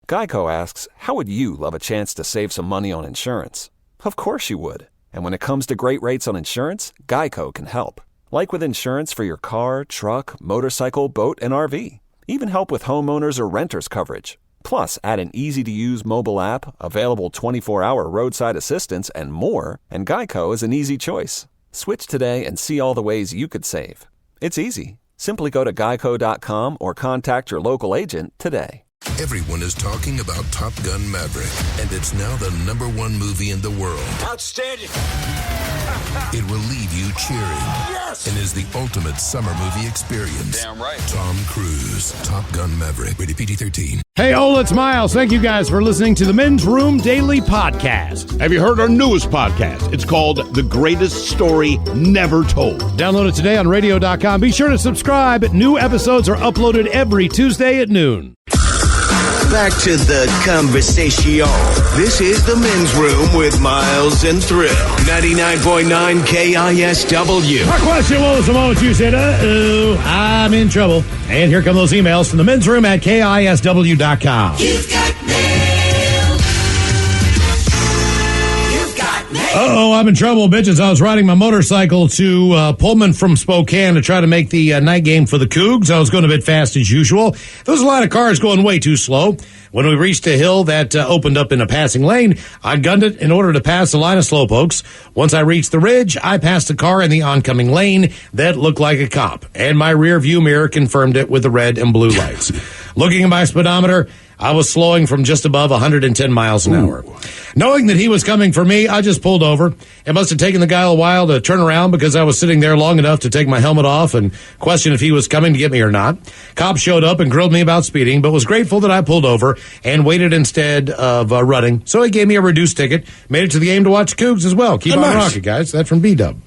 Geico asks, how would you love a chance to save some money on insurance? Of course you would. And when it comes to great rates on insurance, Geico can help. Like with insurance for your car, truck, motorcycle, boat, and RV. Even help with homeowners or renters coverage. Plus, add an easy-to-use mobile app, available 24-hour roadside assistance, and more, and Geico is an easy choice. Switch today and see all the ways you could save. It's easy. Simply go to geico.com or contact your local agent today. Everyone is talking about Top Gun Maverick, and it's now the #1 movie in the world. Outstanding. It will leave you cheering. Yes! And is the ultimate summer movie experience. Damn right. Tom Cruise, Top Gun Maverick, rated PG-13. Hey, Ola, it's Miles. Thank you guys for listening to the Men's Room Daily Podcast. Have you heard our newest podcast? It's called The Greatest Story Never Told. Download it today on radio.com. Be sure to subscribe. New episodes are uploaded every Tuesday at noon. Back to the conversation. This is the Men's Room with Miles and Thrill. 99.9 KISW. Our question was the moment you said, uh-oh, I'm in trouble. And here come those emails from the Men's Room at KISW.com. You've got mail. You've got mail. Uh-oh, I'm in trouble, bitches. I was riding my motorcycle to Pullman from Spokane to try to make the night game for the Cougs. I was going a bit fast as usual. There was a lot of cars going way too slow. When we reached a hill that opened up in a passing lane, I gunned it in order to pass the line of slowpokes. Once I reached the ridge, I passed a car in the oncoming lane that looked like a cop, and my rear view mirror confirmed it with the red and blue lights. Looking at my speedometer, I was slowing from just above 110 miles an hour. Knowing that he was coming for me, I just pulled over. It must have taken the guy a while to turn around because I was sitting there long enough to take my helmet off and question if he was coming to get me or not. Cop showed up and grilled me about speeding, but was grateful that I pulled over and waited instead of running. So he gave me a reduced ticket, made it to the game to watch Cougs as well. Keep on rocking, guys. That's from B-Dub.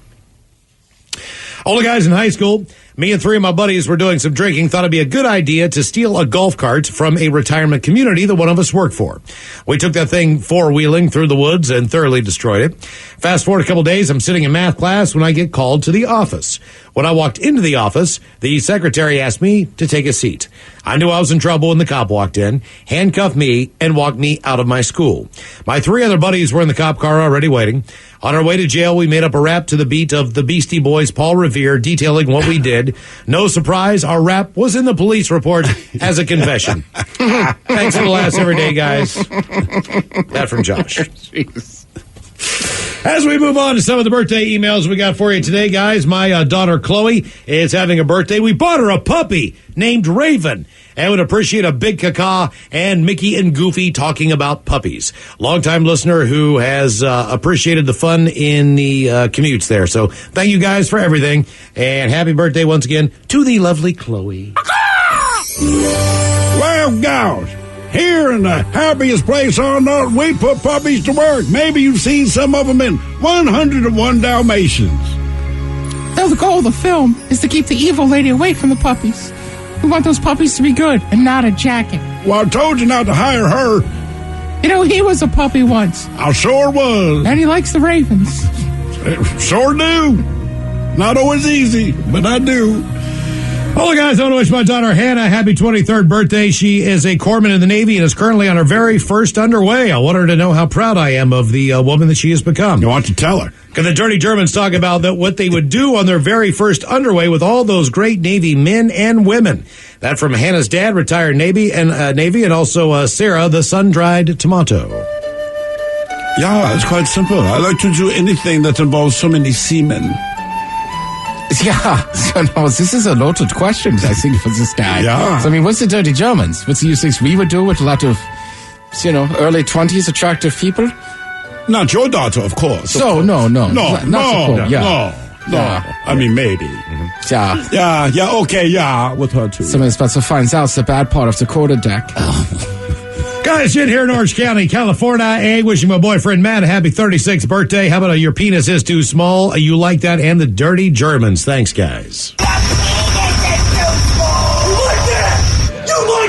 All the guys in high school, me and 3 of my buddies were doing some drinking, thought it'd be a good idea to steal a golf cart from a retirement community that one of us worked for. We took that thing four-wheeling through the woods and thoroughly destroyed it. Fast forward a couple days, I'm sitting in math class when I get called to the office. When I walked into the office, the secretary asked me to take a seat. I knew I was in trouble when the cop walked in, handcuffed me, and walked me out of my school. My 3 other buddies were in the cop car already waiting. On our way to jail, we made up a rap to the beat of the Beastie Boys' Paul Revere detailing what we did. No surprise, our rap was in the police report as a confession. Thanks for the laughs every day, guys. That from Josh. Jeez. As we move on to some of the birthday emails we got for you today, guys, my daughter Chloe is having a birthday. We bought her a puppy named Raven and would appreciate a big caca and Mickey and Goofy talking about puppies. Longtime listener who has appreciated the fun in the commutes there. So thank you guys for everything, and happy birthday once again to the lovely Chloe. Well, gosh, here in the happiest place on earth, we put puppies to work. Maybe you've seen some of them in 101 Dalmatians. No, the goal of the film is to keep the evil lady away from the puppies. We want those puppies to be good and not a jacket. Well, I told you not to hire her. You know, he was a puppy once. I sure was. And he likes the Ravens. Sure do. Not always easy, but I do. Hello, guys. I want to wish my daughter Hannah a happy 23rd birthday. She is a corpsman in the Navy and is currently on her very first underway. I want her to know how proud I am of the woman that she has become. You want to tell her? Because the Dirty Germans talk about that what they would do on their very first underway with all those great Navy men and women. That from Hannah's dad, retired Navy, and also Sarah, the sun-dried tomato. Yeah, it's quite simple. I like to do anything that involves so many seamen. Yeah, so no, this is a loaded question, I think, for this guy. Yeah. So, I mean, what's the Dirty Germans? What's the things we would do with a lot of, early 20s attractive people? Not your daughter, of course. So, no. No. Yeah. I mean, maybe. Yeah. Yeah, okay, yeah, with her too. Somebody's about to find out the bad part of the quarter deck. Guys, Jen here in Orange County, California. Hey, wishing my boyfriend Matt a happy 36th birthday. How about your penis is too small? You like that? And the Dirty Germans. Thanks, guys. You like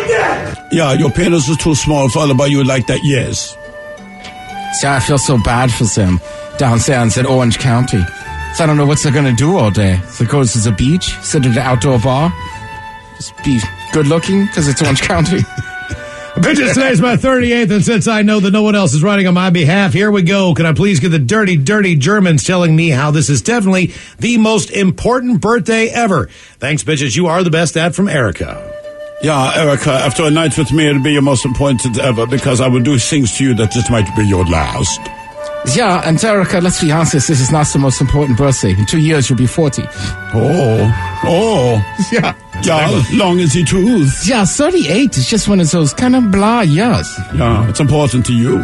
that? Yeah, your penis is too small, followed by you like that, yes. See, I feel so bad for them down there in Orange County. So I don't know what they're going to do all day. So go to the beach, sit at the outdoor bar, just be good looking because it's Orange County. Bitches, today's my 38th, and since I know that no one else is writing on my behalf, here we go. Can I please get the dirty, dirty Germans telling me how this is definitely the most important birthday ever? Thanks, bitches. You are the best. That from Erica. Yeah, Erica, after a night with me, it'll be your most important ever because I will do things to you that this might be your last. Yeah, and Erica, let's be honest, this is not the most important birthday. In 2 years, you'll be 40. Yeah. Yeah, long as the truth. Yeah, 38 is just one of those kind of blah years. Yeah, it's important to you.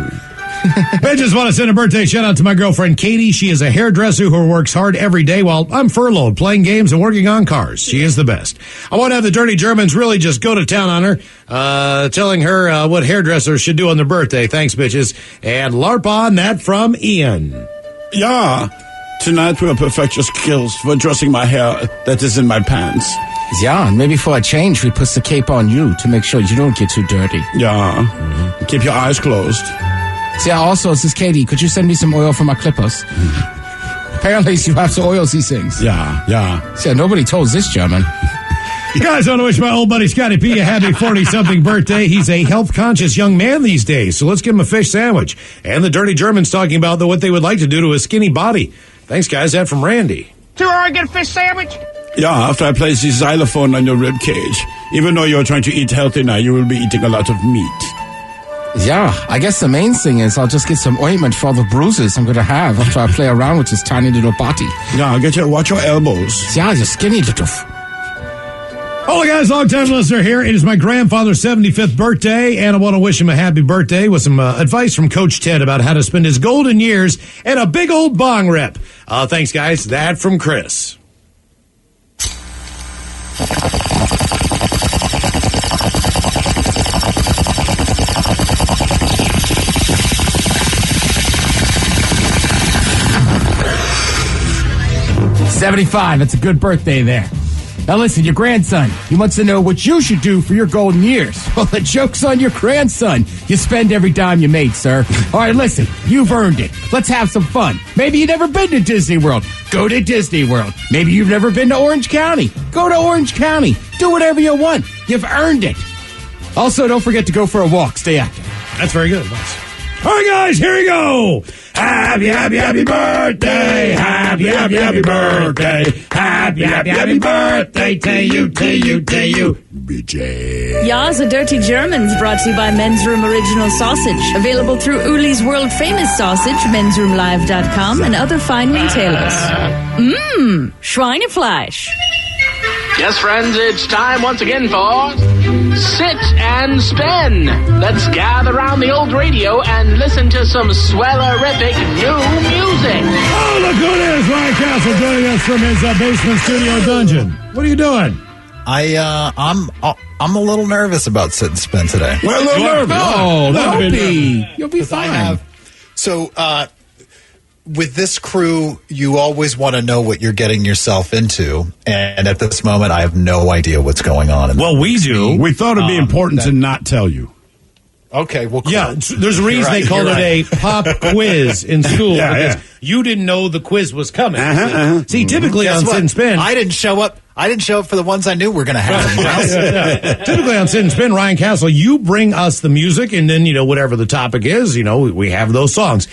I just want to send a birthday shout out to my girlfriend Katie. She is a hairdresser who works hard every day while I'm furloughed, playing games and working on cars. She is the best. I want to have the dirty Germans really just go to town on her, telling her what hairdressers should do on their birthday. Thanks, bitches. And LARP on that from Ian. Yeah, tonight we'll perfect your skills for dressing my hair that is in my pants. Yeah, and maybe for a change, we put the cape on you to make sure you don't get too dirty. Yeah, keep your eyes closed. Yeah, also, this is Katie. Could you send me some oil for my clippers? Apparently, you have to oil these things. Yeah. Yeah, nobody told this German. You guys want to wish my old buddy Scotty P a happy 40-something birthday. He's a health-conscious young man these days, so let's give him a fish sandwich. And the dirty Germans talking about what they would like to do to his skinny body. Thanks, guys. That from Randy. $2 get a fish sandwich? Yeah, after I place the xylophone on your rib cage. Even though you're trying to eat healthy now, you will be eating a lot of meat. Yeah, I guess the main thing is I'll just get some ointment for all the bruises I'm going to have after I play around with this tiny little body. Yeah, watch your elbows. Yeah, you skinny little... Hello, guys. Long-time listener here. It is my grandfather's 75th birthday, and I want to wish him a happy birthday with some advice from Coach Ted about how to spend his golden years and a big old bong rip. Thanks, guys. That from Chris. $75. That's a good birthday there. Now listen, your grandson, he wants to know what you should do for your golden years. Well, the joke's on your grandson. You spend every dime you made, sir. All right, listen, you've earned it. Let's have some fun. Maybe you've never been to Disney World. Go to Disney World. Maybe you've never been to Orange County. Go to Orange County. Do whatever you want. You've earned it. Also, don't forget to go for a walk. Stay active. That's very good advice. All right, guys, here we go. Happy, happy, happy birthday. Happy, happy, happy birthday. Happy, happy, happy birthday to you, BJ. Ja, the Dirty Germans brought to you by Men's Room Original Sausage. Available through Uli's World Famous Sausage, mensroomlive.com, and other fine retailers. Schweinefleisch. Yes, friends, it's time once again for Sit and Spin. Let's gather around the old radio and listen to some swellerific new music. Oh, look who it is. Ryan Castle joining us from his basement studio dungeon. What are you doing? I'm a little nervous about Sit and Spin today. We're a little nervous. Oh, don't be. You'll be fine. With this crew, you always want to know what you're getting yourself into. And at this moment, I have no idea what's going on. Well, we do. We thought it'd be important to not tell you. Okay, well, cool. Yeah, there's a reason they called it a pop quiz in school. because you didn't know the quiz was coming. See, typically on Sit and Spin, I didn't show up for the ones I knew were going to happen. Typically on Sit and Spin, Ryan Castle, you bring us the music, and then whatever the topic is, we have those songs.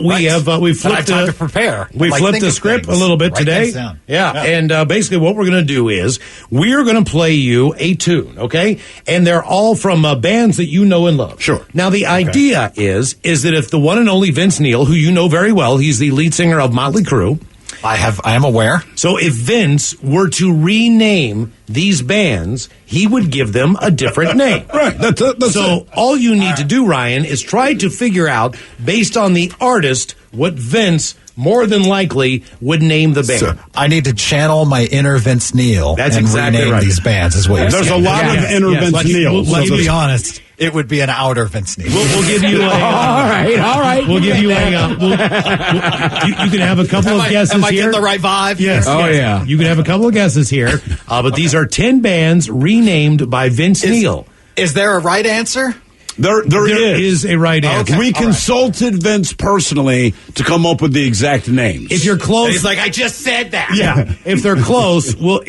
We flipped time to prepare. We flipped the script a little bit today. And basically what we're going to do is we're going to play you a tune, okay? And they're all from bands that you know and love. Sure. Now the idea is that if the one and only Vince Neil, who you know very well, he's the lead singer of Motley Crue. I am aware. So if Vince were to rename these bands, he would give them a different name. Right. That's so all you need to do, Ryan, is try to figure out, based on the artist, what Vince more than likely would name the band. So I need to channel my inner Vince Neil That's and exactly rename right. these bands, is what you're There's saying. a lot of inner Vince Neils. Let's be honest. It would be an outer Vince Neil. We'll give you a... all right. We'll give you a... you can have a couple of guesses am I here. getting the right vibe? Yes. Oh, yeah. You can have a couple of guesses here, but these are 10 bands renamed by Vince Neil. Is there a right answer? There is a right answer. We consulted Vince personally to come up with the exact names. If you're close, He's like, I just said that. yeah. If they're close, we'll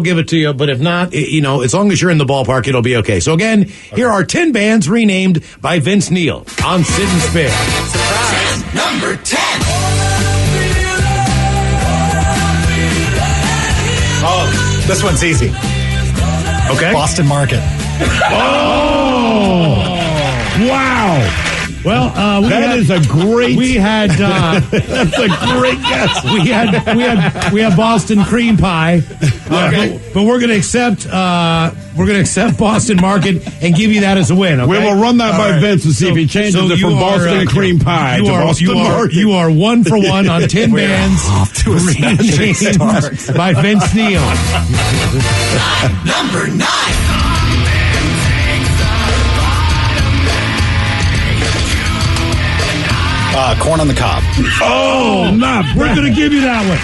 give it to you. But if not, as long as you're in the ballpark, it'll be okay. So again, here are 10 bands renamed by Vince Neil on Sit and Spin. Surprise. Number 10. Oh, this one's easy. Okay. Boston Market. Oh! Wow! Well, that is a great. We had that's a great guess. We had Boston cream pie, but we're going to accept Boston Market and give you that as a win. Okay? We will run that by Vince and see if he changes it from Boston cream pie to Boston Market. You are 1 for 1 on 10 bands renamed by Vince Neil. Number 9. Corn on the cob. Oh, we're going to give you that one.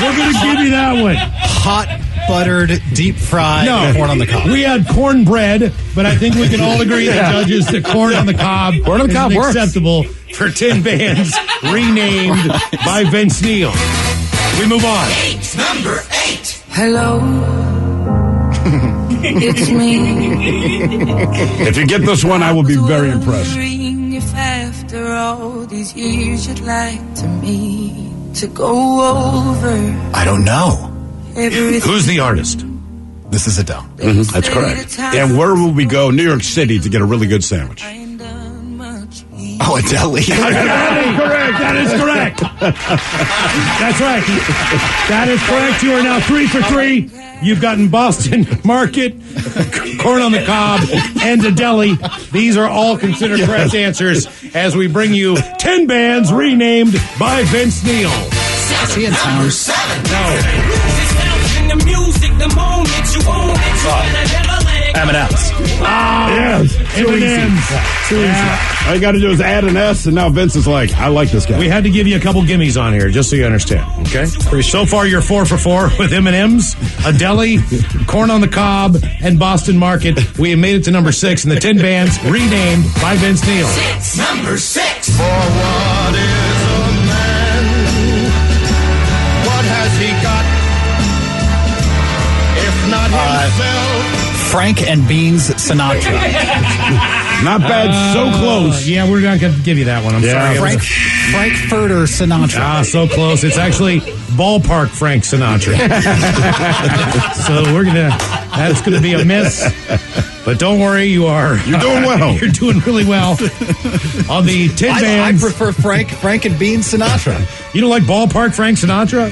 We're going to give you that one. Hot, buttered, deep fried corn on the cob. We had cornbread, but I think we can all agree, the judges, that corn on the cob is acceptable for 10 bands renamed by Vince Neil. We move on. Number 8. Hello. It's me. If you get this one, I will be very impressed. If after all these years you'd like to me to go over. I don't know. Who's the artist? This is Adele. That's correct. And where will we go? New York City to get a really good sandwich. Oh, Adele. That is correct. That's right. That is correct. You are now 3 for 3. You've gotten Boston Market, corn on the cob, and a deli. These are all considered correct answers as we bring you 10 bands renamed by Vince Neil. See in town. M&M's. Yes. M&M's. All you got to do is add an S, and now Vince is like, I like this guy. We had to give you a couple gimmies on here, just so you understand. Okay. So far, you're 4 for 4 with M&M's, a deli, corn on the cob, and Boston Market. We have made it to number 6 in the 10 bands renamed by Vince Neil. Number 6. For what is a man? What has he got? If not himself. Frank and Beans Sinatra. Not bad, so close. Yeah, we're not going to give you that one. I'm sorry. Frankfurter Sinatra. So close. It's actually ballpark Frank Sinatra. So that's going to be a miss. But don't worry, you're doing well. You're doing really well. On the 10 bands. I prefer Frank and Beans Sinatra. You don't like ballpark Frank Sinatra?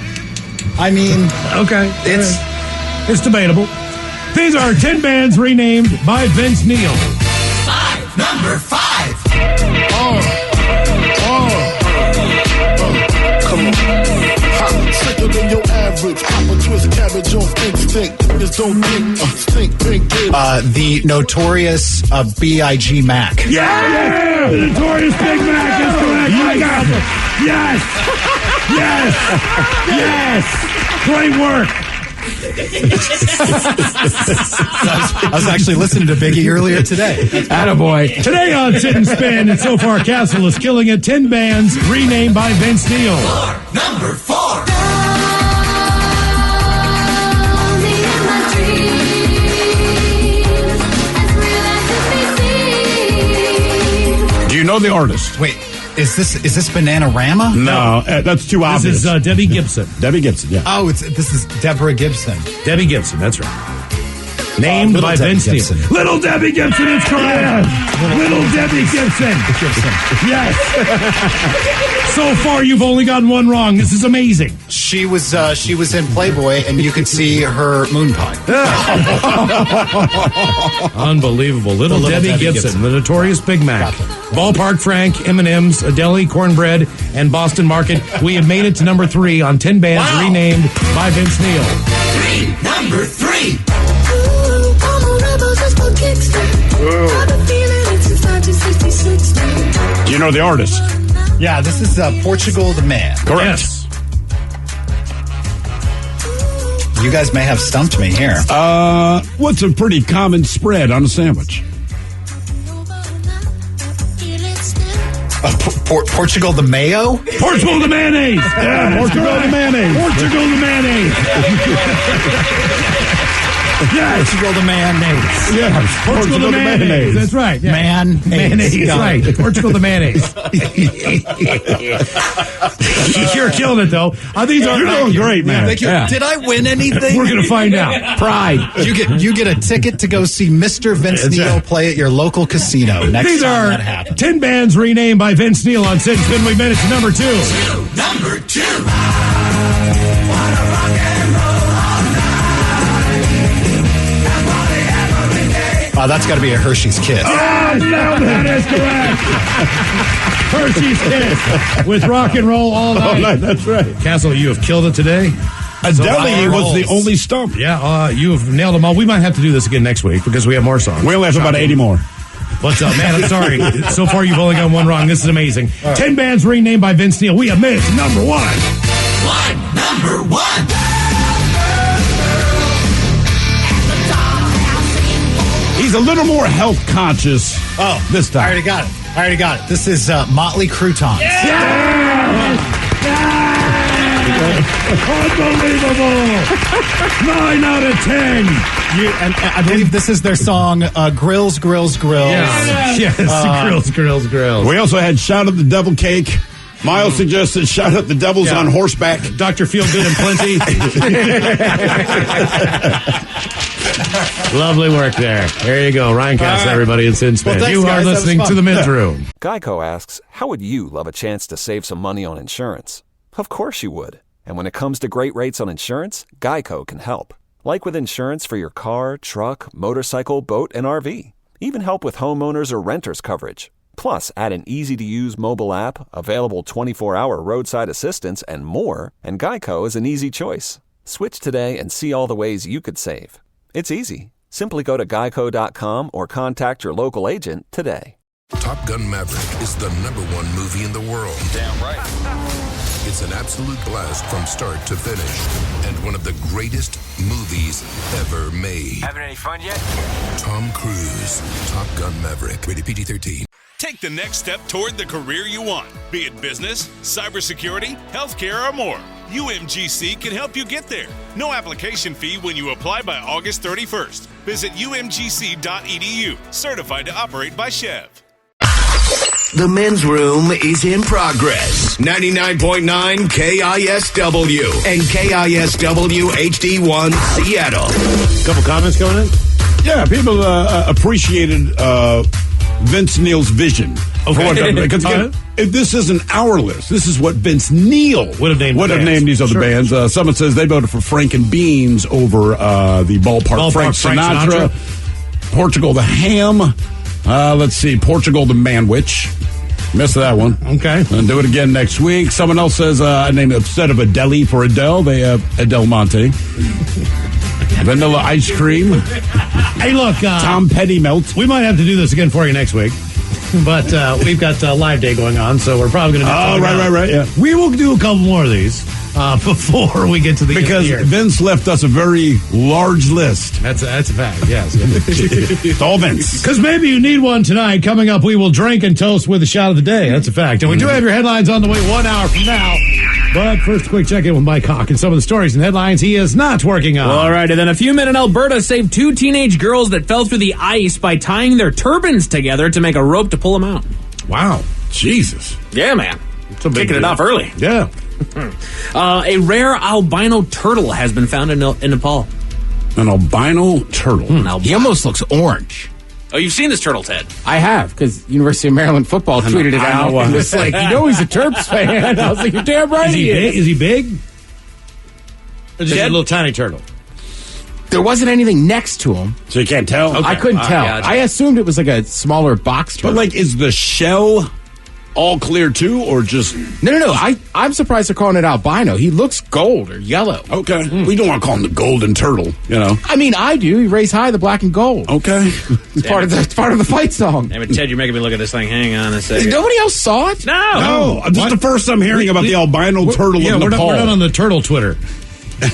I mean, okay. It's debatable. These are 10 bands renamed by Vince Neil. Number 5. Come on. Hot, sicker than your average. Pop a twist cabbage on instinct. Just don't think, stink, pink. The notorious B.I.G. Mac. Yeah! The notorious Big Mac is correct. You got it. Yes! Great work. I was actually listening to Biggie earlier today. Attaboy. Today on Sit and Spin, and so far Castle is killing it. 10 bands renamed by Vince Neil. Number 4. Do you know the artist? Wait, is this Bananarama? No, that's too obvious. This is Debbie Gibson. Debbie Gibson, yeah. Oh, this is Deborah Gibson. Debbie Gibson, that's right. Named by Vince Neil. Little Debbie Gibson is correct. Little Debbie Gibson. Yes. So far, you've only gotten one wrong. This is amazing. She was in Playboy, and you could see her moon pie. Unbelievable. Little Debbie Gibson, the notorious Big Mac. Ballpark Frank, M&M's, a deli, cornbread, and Boston Market. We have made it to number 3 on 10 bands renamed by Vince Neil. Number 3. Do you know the artist? Yeah, this is Portugal the Man. Correct. Yes. You guys may have stumped me here. What's a pretty common spread on a sandwich? Portugal the mayo? Portugal the mayonnaise. Yeah, Portugal the mayonnaise. Portugal the mayonnaise. Yes. Portugal the mayonnaise. Yes. Portugal the mayonnaise. That's right. Yeah. Mayonnaise. Right. Portugal the mayonnaise. You're killing it, though. These are You're doing great, man. Thank you. Yeah. Did I win anything? We're going to find out. Pride. You get a ticket to go see Mr. Vince Neil play at your local casino next These time are that happens. 10 bands renamed by Vince Neil on 6 Fenway Minutes. Number 2. Number 2. Oh, that's got to be a Hershey's Kiss. Oh, no, that is correct. Hershey's Kiss with rock and roll all night. That's right. Castle, you have killed it today. Deli was the only stump. Yeah, you have nailed them all. We might have to do this again next week because we have more songs. We only have about 80 more. But, man, I'm sorry. So far, you've only got one wrong. This is amazing. 10 bands renamed by Vince Neil. We have missed number 1. Number 1. He's a little more health conscious this time. I already got it. This is Motley Croutons. Unbelievable! 9 out of 10. And I believe this is their song, Grills, Grills, Grills. Yes, Grills. We also had Shout at the Devil Cake. Miles suggested Shout at the Devils on horseback. Dr. Feelgood and Plenty. Lovely work there. There you go. Ryan Cass, everybody in Sin Spin. Well, you guys. are listening to The Men's Room. Geico asks, how would you love a chance to save some money on insurance? Of course you would. And when it comes to great rates on insurance, Geico can help. Like with insurance for your car, truck, motorcycle, boat, and RV. Even help with homeowners or renters coverage. Plus, add an easy-to-use mobile app, available 24-hour roadside assistance, and more, and Geico is an easy choice. Switch today and see all the ways you could save. It's easy. Simply go to geico.com or contact your local agent today. Top Gun Maverick is the #1 movie in the world. Damn right. It's an absolute blast from start to finish, and one of the greatest movies ever made. Having any fun yet? Tom Cruise, Top Gun Maverick, rated PG-13. Take the next step toward the career you want, be it business, cybersecurity, healthcare, or more. UMGC can help you get there. No application fee when you apply by August 31st. Visit umgc.edu, certified to operate by Chev. The Men's Room is in progress. 99.9 KISW and KISW HD1 Seattle. Couple comments coming in? Yeah, people appreciated Vince Neil's vision. Okay. Because again, if this isn't our list, this is what Vince Neil would have named these other bands. Someone says they voted for Frank and Beans over the Ballpark Frank Sinatra. Portugal the Ham. Let's see, Portugal the Man-Witch. Missed that one. Okay. And do it again next week. Someone else says, I named instead of Adele for Adele, they have Adele Monte. Vanilla ice cream. Hey, look. Tom Petty melt. We might have to do this again for you next week. But we've got Live Day going on, so we're probably going to do right, yeah. We will do a couple more of these before we get to the end of the year. Vince left us a very large list. That's a fact, yes. It's all Vince. Because maybe you need one tonight. Coming up, we will drink and toast with a shot of the day. That's a fact. And we do have your headlines on the way 1 hour from now. But first, a quick check-in with Mike Hawk and some of the stories and headlines he is not working on. All right, and then a few men in Alberta saved 2 teenage girls that fell through the ice by tying their turbans together to make a rope to pull them out. Wow. Jesus. Yeah, man. Kicking it off early. Yeah. A rare albino turtle has been found in Nepal. An albino turtle? He almost looks orange. Oh, you've seen this turtle, Ted? I have, because University of Maryland football tweeted it out. And it's like, he's a Terps fan. I was like, you're damn right he is. Is he big? Or is he a little tiny turtle? There wasn't anything next to him. So you can't tell? Okay. I couldn't tell. Gotcha. I assumed it was like a smaller box turtle. But is the shell all clear too, or just... No. I'm surprised they're calling it albino. He looks gold or yellow. Okay. We don't want to call him the golden turtle, I mean, I do. He raised high the black and gold. Okay. It's part of the fight song. Damn it, Ted, you're making me look at this thing. Hang on a second. Nobody else saw it? No. This is the first I'm hearing about the albino turtle of Nepal. We're not on the turtle Twitter.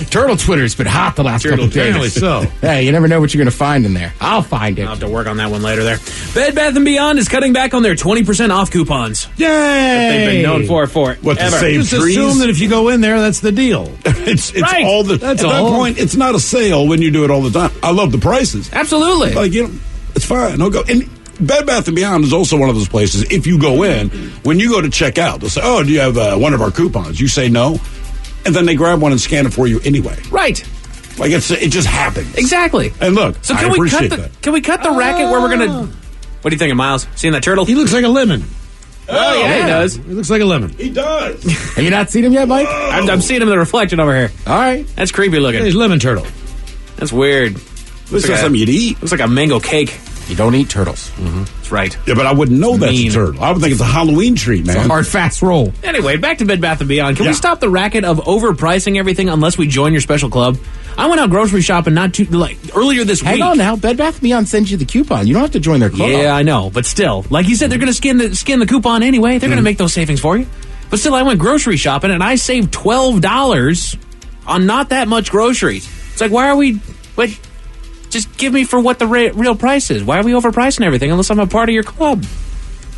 Turtle Twitter's been hot the last couple of days. Apparently so. Hey, you never know what you're going to find in there. I'll find it. I'll have to work on that one later there. Bed Bath & Beyond is cutting back on their 20% off coupons. Yay! That they've been known for What, to ever. save Just trees? assume that if you go in there, that's the deal. It's Right. all the. That's at all. that point, it's not a sale when you do it all the time. I love the prices. Absolutely. Like, it's fine. I'll go. And Bed Bath & Beyond is also one of those places, if you go in, when you go to check out, they'll say, oh, do you have one of our coupons? You say no, and then they grab one and scan it for you anyway. Right. Like, it just happens. Exactly. And look, So I can we appreciate cut that. Can we cut the racket where we're going to... What are you thinking, Miles? Seeing that turtle? He looks like a lemon. Oh, yeah, he does. He looks like a lemon. He does. Have you not seen him yet, Mike? I'm seeing him in the reflection over here. All right. That's creepy looking. He's lemon turtle. That's weird. Looks like something you'd eat. Looks like a mango cake. You don't eat turtles. That's right. Yeah, but I wouldn't know that's Mean. a turtle. I would think it's a Halloween treat, man. It's a hard, fast roll. Anyway, back to Bed Bath & Beyond. Can Yeah. we stop the racket of overpricing everything unless we join your special club? I went out grocery shopping earlier this week. Hang on now. Bed Bath & Beyond sends you the coupon. You don't have to join their club. Yeah, I know, but still, like you said, they're going to skin the coupon anyway. They're going to make those savings for you. But still, I went grocery shopping and I saved $12 on not that much groceries. It's like, why are we? What? Just give me for what the real price is. Why are we overpricing everything unless I'm a part of your club?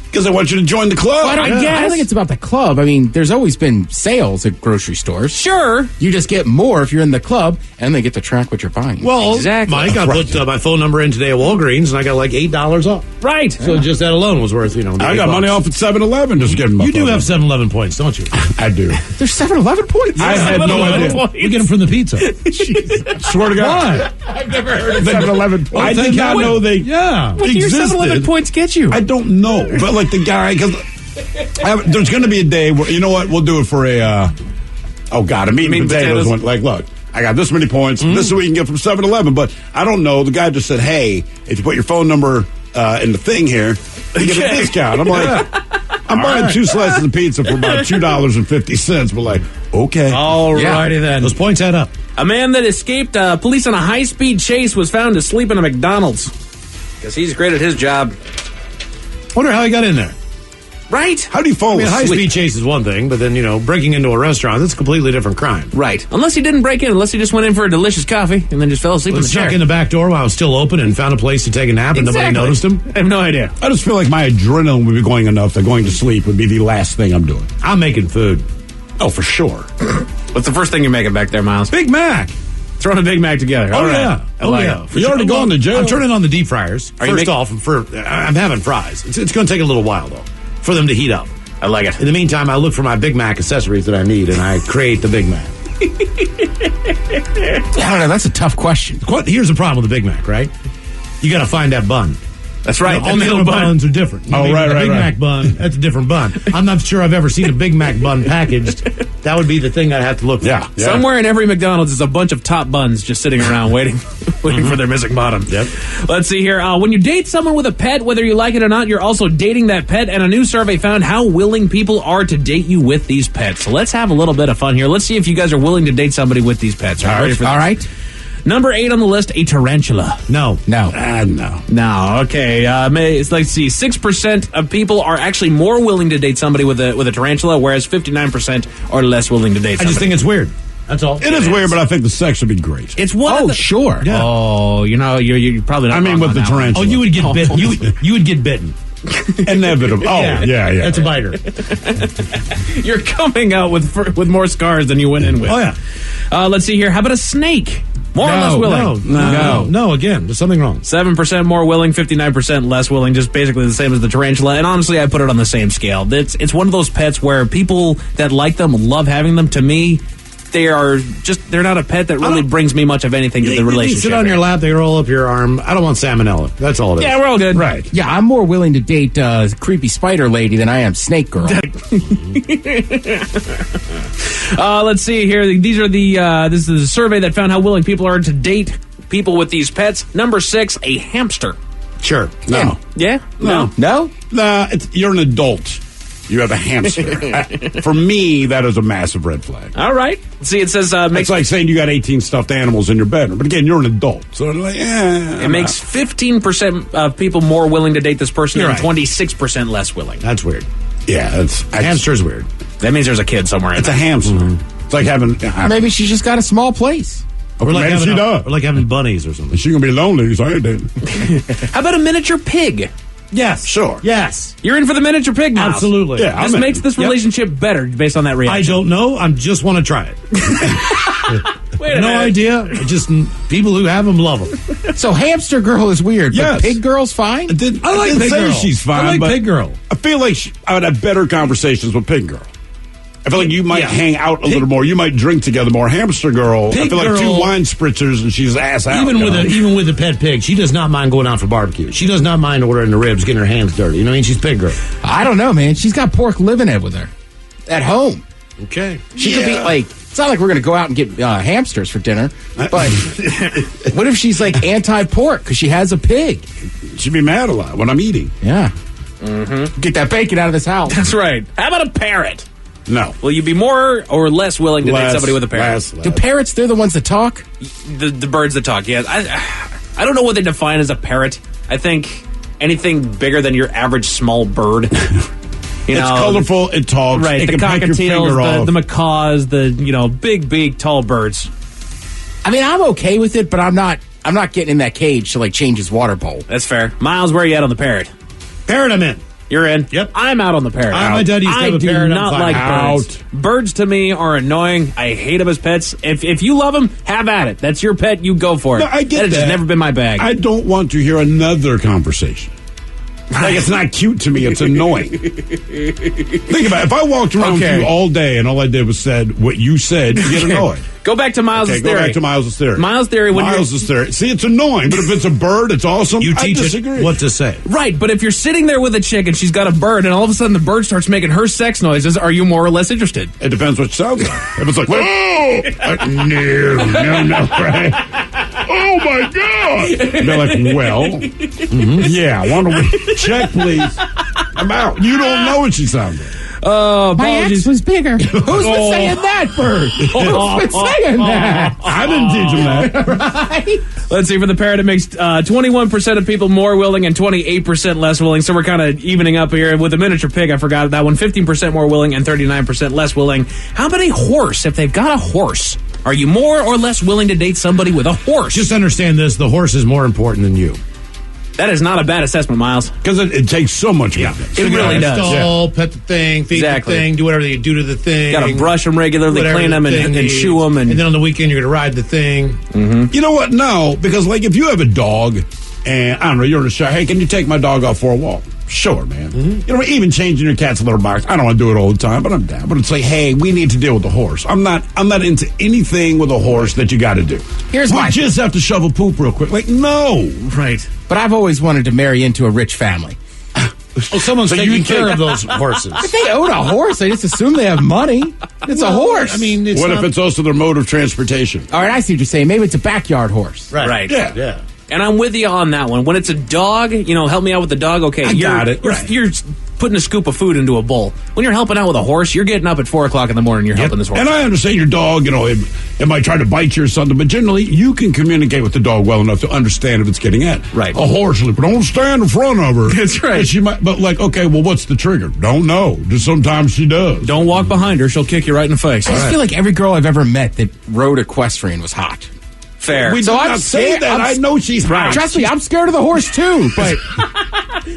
Because I want you to join the club. I I don't think it's about the club. I mean, there's always been sales at grocery stores. Sure. You just get more if you're in the club, and they get to track what you're buying. Well, Exactly. Mike, I put my phone number in today at Walgreens, and I got like $8 off. Right. So just that alone was worth, I got money off at 7-Eleven just getting my You do phone have 7-Eleven points, don't you? I do. There's 7-Eleven points. I had no idea. We get them from the pizza. Swear to God. I've never heard of 7-Eleven points. I did not know they Yeah. What do your 7-Eleven points get you? I don't know. But like the guy, because there's going to be a day where, you know what, we'll do it for a, a meat and potatoes one. Like, look, I got this many points. This is what you can get from 7-Eleven. But I don't know. The guy just said, hey, if you put your phone number in the thing here, you get a discount. I'm like, I'm buying 2 slices of pizza for about $2.50. But like, okay. All righty then. Those points add up. A man that escaped police on a high-speed chase was found asleep in a McDonald's. Because he's great at his job. Wonder how he got in there. Right? How do you fall asleep? High-speed chase is one thing, but then, breaking into a restaurant, that's a completely different crime. Right. Unless he didn't break in, unless he just went in for a delicious coffee and then just fell asleep in the Snuck chair. in the back door while it was still open and found a place to take a nap and nobody noticed him. I have no idea. I just feel like my adrenaline would be going enough that going to sleep would be the last thing I'm doing. I'm making food. Oh, for sure. What's the first thing you're making back there, Miles? Big Mac. Throwing a Big Mac together. Oh, All right. yeah. I like it. You already gone to jail. I'm turning on the deep fryers. Are you First off, I'm having fries. It's going to take a little while, though, for them to heat up. I like it. In the meantime, I look for my Big Mac accessories that I need, and I create the Big Mac. I don't know. That's a tough question. Here's the problem with the Big Mac, right? You got to find that bun. That's right. All the other buns are different. Oh, right, a right, Big right. Mac bun, that's a different bun. I'm not sure I've ever seen a Big Mac bun packaged. That would be the thing I'd have to look for. Yeah. Somewhere in every McDonald's is a bunch of top buns just sitting around waiting for their missing bottom. Yep. Let's see here. When you date someone with a pet, whether you like it or not, you're also dating that pet. And a new survey found how willing people are to date you with these pets. So let's have a little bit of fun here. Let's see if you guys are willing to date somebody with these pets. Are you ready for this? All right. Number 8 on the list, a tarantula. No. No. No. No, okay. Let's see. 6% of people are actually more willing to date somebody with a tarantula, whereas 59% are less willing to date somebody. I just think it's weird. That's all. It is weird, but I think the sex would be great. It's one of the... sure. Yeah. Oh, you're probably not I mean, wrong with on the that one. tarantula. Oh, you would get bitten. You would get bitten. Inevitable. Oh, yeah. That's a biter. You're coming out with more scars than you went in with. Oh, yeah. Let's see here. How about a snake? More or less willing? No, again, there's something wrong. 7% more willing, 59% less willing, just basically the same as the tarantula. And honestly, I put it on the same scale. It's one of those pets where people that like them love having them. To me, they're not a pet that really brings me much of anything to the relationship. They sit on your lap, they roll up your arm. I don't want salmonella. That's all it is. Yeah, we're all good. Right. Yeah, I'm more willing to date creepy spider lady than I am snake girl. Let's see here. These are this is a survey that found how willing people are to date people with these pets. Number 6, a hamster. Sure. No. Yeah? No? Nah, you're an adult. You have a hamster. For me, that is a massive red flag. All right. See, it says... it's like saying you got 18 stuffed animals in your bedroom. But again, you're an adult. So like, it makes 15% of people more willing to date this person You're and right. 26% less willing. That's weird. Yeah, Hamster's weird. That means there's a kid somewhere in It's a there. hamster. It's like having... Maybe she's just got a small place. Or like, maybe she does. Or like having bunnies or something. She's going to be lonely, so I ain't dating. How about a miniature pig? Yes. Sure. Yes. You're in for the miniature pig now. Absolutely. Yeah, This makes this relationship better based on that reaction. I don't know. I just want to try it. Wait a no minute. idea. Just people who have them love them. So hamster girl is weird, Yes. but pig girl's fine? I didn't Pig say Girl. she's fine, I like but Pig Girl. I feel like I would have better conversations with Pig Girl. I feel like you might hang out a little more. You might drink together more. Hamster Girl, Pig I feel like Girl- 2 wine spritzers and she's ass out. Even you know? even with a pet pig, she does not mind going out for barbecue. She does not mind ordering the ribs, getting her hands dirty. You know what I mean? She's Pig Girl. I don't know, man. She's got pork living it with her at home. Okay. She could be like, it's not like we're going to go out and get hamsters for dinner, but what if she's like anti-pork because she has a pig? She'd be mad a lot when I'm eating. Yeah. Mm-hmm. Get that bacon out of this house. That's right. How about a parrot? No. Will you be more or less willing to date somebody with a parrot? Do parrots, they're the ones that talk? The birds that talk, yeah. I don't know what they define as a parrot. I think anything bigger than your average small bird. It's colorful, it talks, right, it the can peck your finger cockatiels, off. the macaws, the big, tall birds. I mean, I'm okay with it, but I'm not getting in that cage to like change his water bowl. That's fair. Miles, where are you at on the parrot? Parrot, I'm in. You're in? Yep. I'm out on the parrot. My dad used to have a do parrot. I'm not fine. like birds. Out. Birds to me are annoying. I hate them as pets. If you love them, have at it. That's your pet. You go for it. No, I get that has that. just never been my bag. I don't want to hear another conversation. Like, it's not cute to me. It's annoying. Think about it. If I walked around with you all day and all I did was said what you said, you get annoyed. Go back to Miles' Okay, theory. go back to Miles' theory. Miles' theory. Miles' theory. See, it's annoying, but if it's a bird, it's awesome. You I teach disagree. it what to say. Right, but if you're sitting there with a chick and she's got a bird and all of a sudden the bird starts making her sex noises, are you more or less interested? It depends what it sounds like. If it's like, oh! No, right? Oh, my God! They're like, well, yeah, why don't we check, please? I'm out. You don't know what she sounds like. My ex was bigger. Who's been saying that, Bird? Who's been saying that? I didn't teach him that. Right? Let's see, for the parrot, it makes 21% of people more willing and 28% less willing. So we're kind of evening up here. With the miniature pig, I forgot that one. 15% more willing and 39% less willing. How about a horse? If they've got a horse, are you more or less willing to date somebody with a horse? Just understand this: the horse is more important than you. That is not a bad assessment, Miles. Because it takes so much. Yeah, it really does. Stall, pet the thing, feed the thing, do whatever you do to the thing. Got to brush them regularly, clean them, and chew them. And then on the weekend, you're going to ride the thing. Mm-hmm. You know what? No, because like if you have a dog and I don't know, you're in the shower, hey, can you take my dog out for a walk? Sure, man. You know, even changing your cat's litter box. I don't want to do it all the time, but I'm down. But it's like, hey, we need to deal with the horse. I'm not into anything with a horse that you got to do. Here's we my just have to shovel poop real quick. Like, no, right. But I've always wanted to marry into a rich family. Well, someone's taking care of those horses. If they own a horse, they just assume they have money. It's a horse. I mean, what if it's also their mode of transportation? All right, I see what you're saying. Maybe it's a backyard horse. Right. Yeah. And I'm with you on that one. When it's a dog, help me out with the dog. Okay, I got it. You're putting a scoop of food into a bowl. When you're helping out with a horse, you're getting up at 4:00 in the morning. You're helping this horse. And I understand your dog. It might try to bite you or something, but generally you can communicate with the dog well enough to understand if it's getting at. Right. A horse, but don't stand in front of her. That's right. She might, but like, okay, well, what's the trigger? Don't know. Just sometimes she does. Don't walk behind her; she'll kick you right in the face. I just feel like every girl I've ever met that rode equestrian was hot. Fair. We So did I'm not say scared- that. I know she's hot. Trust me, I'm scared of the horse too. But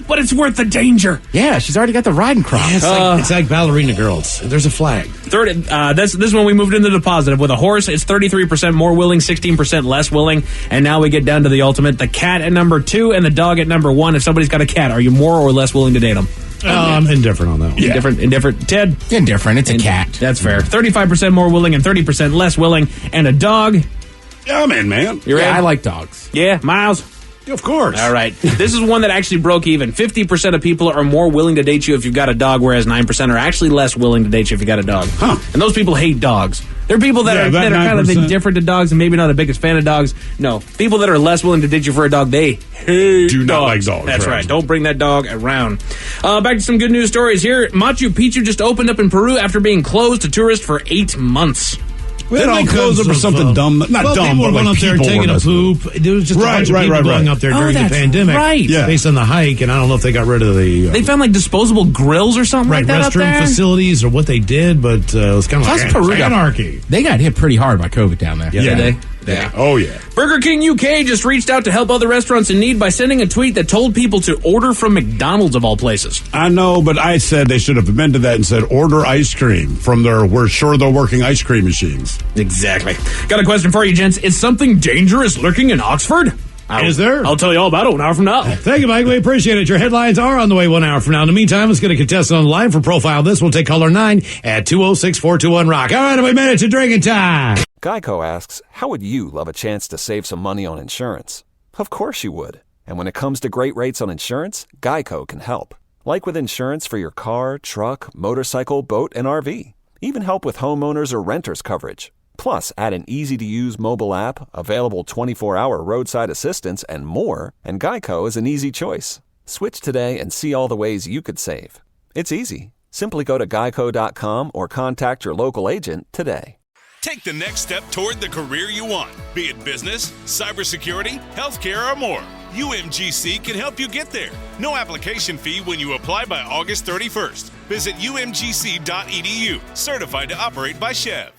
But it's worth the danger. yeah, she's already got the riding crop. It's like ballerina girls. There's a flag. This one we moved into the positive. With a horse, it's 33% more willing, 16% less willing. And now we get down to the ultimate: the cat at number 2 and the dog at number 1. If somebody's got a cat, are you more or less willing to date them? I'm indifferent on that one. Yeah. Indifferent. Ted? Indifferent. It's a cat. That's fair. 35% more willing and 30% less willing. And a dog. Yeah, I'm in, man. You're in? I like dogs. Yeah, Miles? Of course. All right. This is one that actually broke even. 50% of people are more willing to date you if you've got a dog, whereas 9% are actually less willing to date you if you got a dog. Huh. And those people hate dogs. There are people that are kind of 9%. indifferent to dogs and maybe not the biggest fan of dogs. No. People that are less willing to date you for a dog, they hate Do not dogs. like dogs. That's right. Don't bring that dog around. Back to some good news stories here. Machu Picchu just opened up in Peru after being closed to tourists for 8 months. They all closed up for something dumb. Not dumb, people were but going like up there people taking were a poop. There was just a bunch of people going up there during the pandemic based on the hike, and I don't know if they got rid of the... they found like disposable grills or something like that up there? Restroom facilities or what they did, but it was kind of like Peru anarchy. They got hit pretty hard by COVID down there. Yeah. Did they? Yeah. Oh, yeah. Burger King UK just reached out to help other restaurants in need by sending a tweet that told people to order from McDonald's of all places. I know, but I said they should have amended that and said order ice cream from we're sure they're working ice cream machines. Exactly. Got a question for you, gents. Is something dangerous lurking in Oxford? Is there? I'll tell you all about it 1 hour from now. Thank you, Mike. We appreciate it. Your headlines are on the way 1 hour from now. In the meantime, let's get a contestant on the line for Profile This. We'll take caller 9 at 206-421-ROCK. All right, we made it to drinking time. Geico asks, how would you love a chance to save some money on insurance? Of course you would. And when it comes to great rates on insurance, Geico can help. Like with insurance for your car, truck, motorcycle, boat, and RV. Even help with homeowners or renters coverage. Plus, add an easy-to-use mobile app, available 24-hour roadside assistance, and more, and Geico is an easy choice. Switch today and see all the ways you could save. It's easy. Simply go to geico.com or contact your local agent today. Take the next step toward the career you want, be it business, cybersecurity, healthcare, or more. UMGC can help you get there. No application fee when you apply by August 31st. Visit umgc.edu, certified to operate by Chev.